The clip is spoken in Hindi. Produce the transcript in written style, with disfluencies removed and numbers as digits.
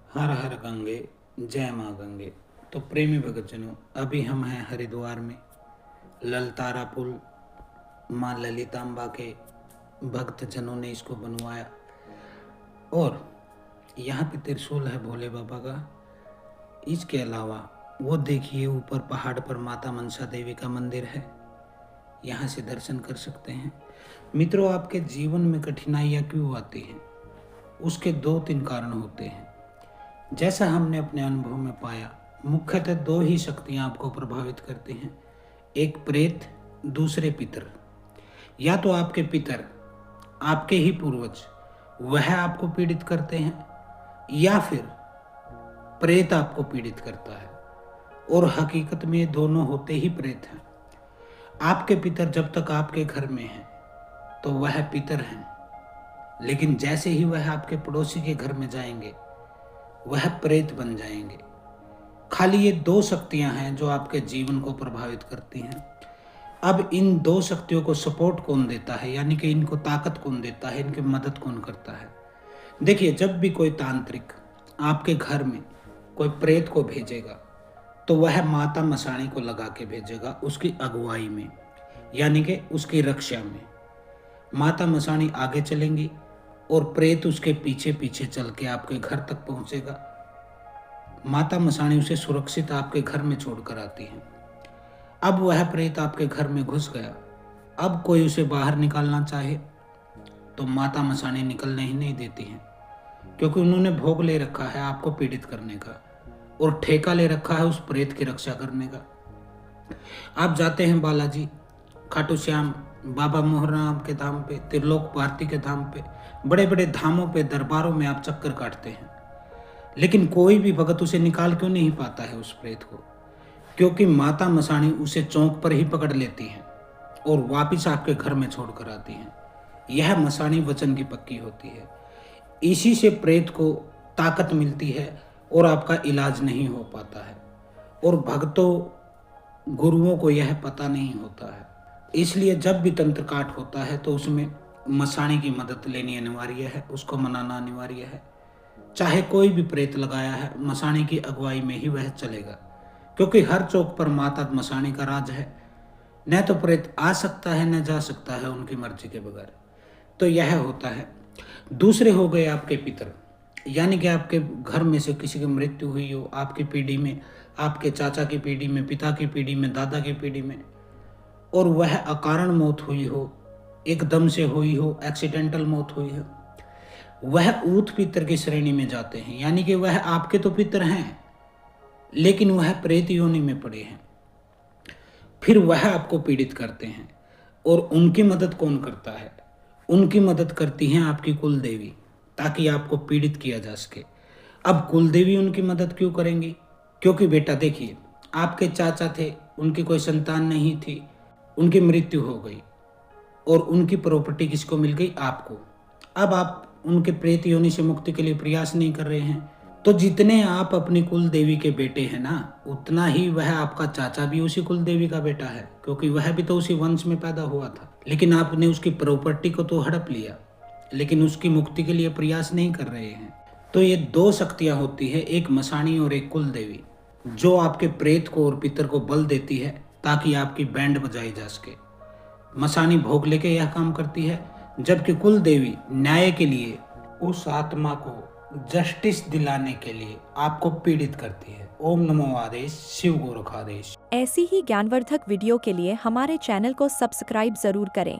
हर हर गंगे जय माँ गंगे। तो प्रेमी भक्तजनों, अभी हम हैं हरिद्वार में ललतारा पुल। माँ ललिताम्बा के भक्तजनों ने इसको बनवाया और यहाँ पे त्रिशूल है भोले बाबा का। इसके अलावा वो देखिए ऊपर पहाड़ पर माता मनसा देवी का मंदिर है, यहाँ से दर्शन कर सकते हैं। मित्रों, आपके जीवन में कठिनाइयाँ क्यों आती हैं? उसके 2-3 कारण होते हैं। जैसा हमने अपने अनुभव में पाया, मुख्यतः 2 ही शक्तियां आपको प्रभावित करती हैं, एक प्रेत, दूसरे पितर। या तो आपके पितर, आपके ही पूर्वज, वह आपको पीड़ित करते हैं, या फिर प्रेत आपको पीड़ित करता है। और हकीकत में ये दोनों होते ही प्रेत हैं। आपके पितर जब तक आपके घर में हैं तो वह पितर हैं, लेकिन जैसे ही वह आपके पड़ोसी के घर में जाएंगे वह प्रेत बन जाएंगे। खाली ये 2 शक्तियां हैं जो आपके जीवन को प्रभावित करती हैं। अब इन 2 शक्तियों को सपोर्ट कौन देता है, यानी कि इनको ताकत कौन देता है, इनकी मदद कौन करता है? देखिए, जब भी कोई तांत्रिक आपके घर में कोई प्रेत को भेजेगा तो वह माता मसाणी को लगा के भेजेगा उसकी अगुवाई में, यानी कि उसकी रक्षा में। माता मसाणी आगे चलेंगी और प्रेत उसके पीछे पीछे चल के आपके घर तक पहुंचेगा। माता मसाणी उसे सुरक्षित आपके घर में छोड़कर आती है। अब वह प्रेत आपके घर में घुस गया। अब कोई उसे बाहर निकालना चाहे तो माता मसाणी निकलने ही नहीं देती हैं, क्योंकि उन्होंने भोग ले रखा है आपको पीड़ित करने का और ठेका ले रखा है उस प्रेत की रक्षा करने का। आप जाते हैं बालाजी, खाटू श्याम, बाबा मोहरराम के धाम पे, त्रिलोक भारती के धाम पे, बड़े बड़े धामों पे, दरबारों में आप चक्कर काटते हैं, लेकिन कोई भी भगत उसे निकाल क्यों नहीं पाता है उस प्रेत को? क्योंकि माता मसाणी उसे चौक पर ही पकड़ लेती है और वापिस आपके घर में छोड़कर आती है। यह मसाणी वचन की पक्की होती है। इसी से प्रेत को ताकत मिलती है और आपका इलाज नहीं हो पाता है। और भक्तों, गुरुओं को यह पता नहीं होता है, इसलिए जब भी तंत्र काट होता है तो उसमें मसाणी की मदद लेनी अनिवार्य है, उसको मनाना अनिवार्य है। चाहे कोई भी प्रेत लगाया है, मसाणी की अगुवाई में ही वह चलेगा, क्योंकि हर चौक पर माता मसाणी का राज है। न तो प्रेत आ सकता है न जा सकता है उनकी मर्जी के बगैर। तो यह होता है। दूसरे हो गए आपके पितर, यानी कि आपके घर में से किसी की मृत्यु हुई हो, आपकी पीढ़ी में, आपके चाचा की पीढ़ी में, पिता की पीढ़ी में, दादा की पीढ़ी में, और वह अकारण मौत हुई हो, एकदम से हुई हो, एक्सीडेंटल मौत हुई हो, वह ऊत पितर की श्रेणी में जाते हैं। यानी कि वह आपके तो पितर हैं, लेकिन वह प्रेत योनि में पड़े हैं। फिर वह आपको पीड़ित करते हैं। और उनकी मदद कौन करता है? उनकी मदद करती हैं आपकी कुल देवी, ताकि आपको पीड़ित किया जा सके। अब कुल देवी उनकी मदद क्यों करेंगी? क्योंकि बेटा देखिए, आपके चाचा थे, उनकी कोई संतान नहीं थी, उनकी मृत्यु हो गई और उनकी प्रॉपर्टी किसको मिल गई? आपको। अब आप उनके प्रेत योनि से मुक्ति के लिए प्रयास नहीं कर रहे हैं, तो जितने आप अपनी कुल देवी के बेटे हैं ना, उतना ही वह आपका चाचा भी उसी कुल देवी का बेटा है, क्योंकि वह भी तो उसी वंश में पैदा हुआ था। लेकिन आपने उसकी प्रॉपर्टी को तो हड़प लिया, लेकिन उसकी मुक्ति के लिए प्रयास नहीं कर रहे हैं। तो ये 2 शक्तियां होती है, एक मसाणी और एक कुल देवी, जो आपके प्रेत को और पितर को बल देती है ताकि आपकी बैंड बजाई जा सके। मसाणी भोग लेके यह काम करती है, जबकि कुल देवी न्याय के लिए, उस आत्मा को जस्टिस दिलाने के लिए आपको पीड़ित करती है। ओम नमो आदेश, शिव गोरखादेश। ऐसी ही ज्ञानवर्धक वीडियो के लिए हमारे चैनल को सब्सक्राइब जरूर करें।